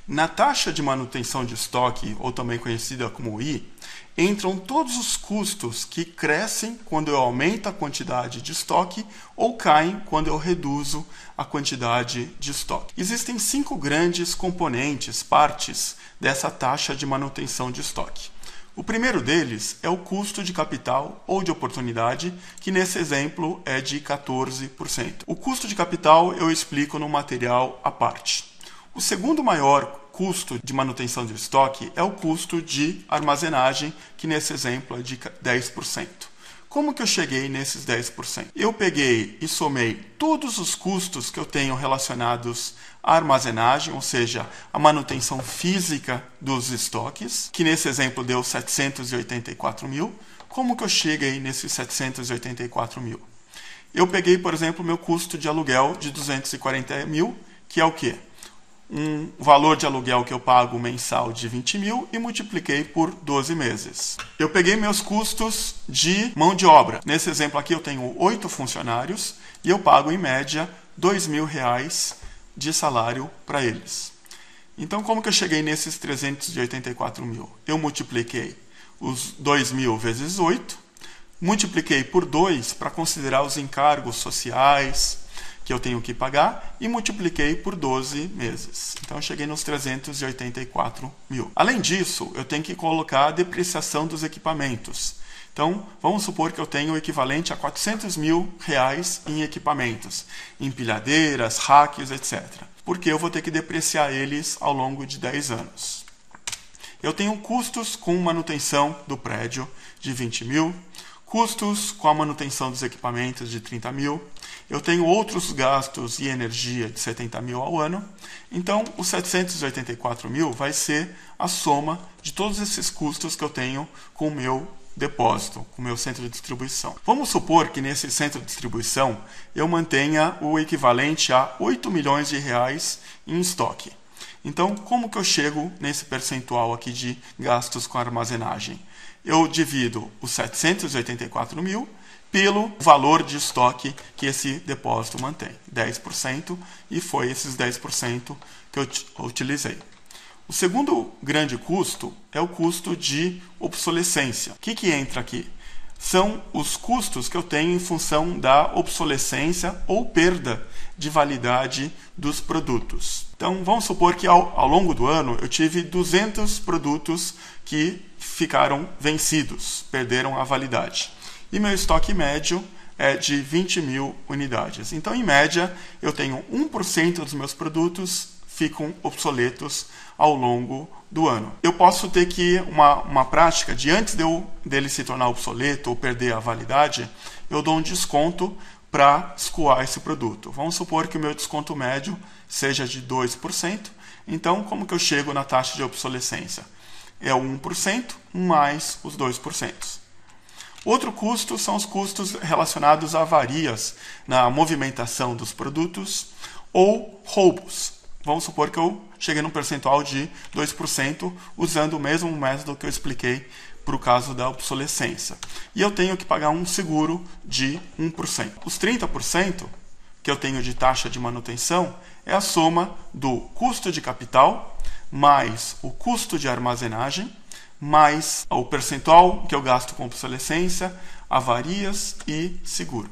Na taxa de manutenção de estoque, ou também conhecida como I, entram todos os custos que crescem quando eu aumento a quantidade de estoque ou caem quando eu reduzo a quantidade de estoque. Existem 5 grandes componentes, partes dessa taxa de manutenção de estoque. O primeiro deles é o custo de capital ou de oportunidade, que nesse exemplo é de 14%. O custo de capital eu explico no material à parte. O segundo maior custo de manutenção de estoque é o custo de armazenagem, que nesse exemplo é de 10%. Como que eu cheguei nesses 10%? Eu peguei e somei todos os custos que eu tenho relacionados à armazenagem, ou seja, a manutenção física dos estoques, que nesse exemplo deu 784 mil. Como que eu cheguei nesses 784 mil? Eu peguei, por exemplo, o meu custo de aluguel de 240 mil, que é o quê? Um valor de aluguel que eu pago mensal de 20 mil e multipliquei por 12 meses. Eu peguei meus custos de mão de obra. Nesse exemplo aqui eu tenho 8 funcionários e eu pago em média R$2.000 de salário para eles. Então como que eu cheguei nesses 384 mil? Eu multipliquei os 2.000 vezes 8, multipliquei por 2 para considerar os encargos sociais que eu tenho que pagar e multipliquei por 12 meses. Então eu cheguei nos 384 mil. Além disso, eu tenho que colocar a depreciação dos equipamentos. Então, vamos supor que eu tenho o equivalente a R$400 mil em equipamentos, empilhadeiras, racks, etc. Porque eu vou ter que depreciar eles ao longo de 10 anos. Eu tenho custos com manutenção do prédio de 20 mil, custos com a manutenção dos equipamentos de 30 mil, eu tenho outros gastos e energia de 70 mil ao ano, então os 784 mil vai ser a soma de todos esses custos que eu tenho com o meu depósito, com o meu centro de distribuição. Vamos supor que nesse centro de distribuição eu mantenha o equivalente a R$8 milhões em estoque. Então, como que eu chego nesse percentual aqui de gastos com armazenagem? Eu divido os 784 mil pelo valor de estoque que esse depósito mantém, 10%, e foi esses 10% que eu utilizei. O segundo grande custo é o custo de obsolescência. O que entra aqui? São os custos que eu tenho em função da obsolescência ou perda de validade dos produtos. Então, vamos supor que ao longo do ano eu tive 200 produtos que ficaram vencidos, perderam a validade. E meu estoque médio é de 20 mil unidades. Então, em média, eu tenho 1% dos meus produtos ficam obsoletos ao longo do ano. Eu posso ter que uma prática de antes dele se tornar obsoleto ou perder a validade, eu dou um desconto para escoar esse produto. Vamos supor que o meu desconto médio seja de 2%. Então, como que eu chego na taxa de obsolescência? É o 1% mais os 2%. Outro custo são os custos relacionados a avarias na movimentação dos produtos ou roubos. Vamos supor que eu cheguei num percentual de 2% usando o mesmo método que eu expliquei para o caso da obsolescência. E eu tenho que pagar um seguro de 1%. Os 30% que eu tenho de taxa de manutenção é a soma do custo de capital mais o custo de armazenagem mais o percentual que eu gasto com obsolescência, avarias e seguro.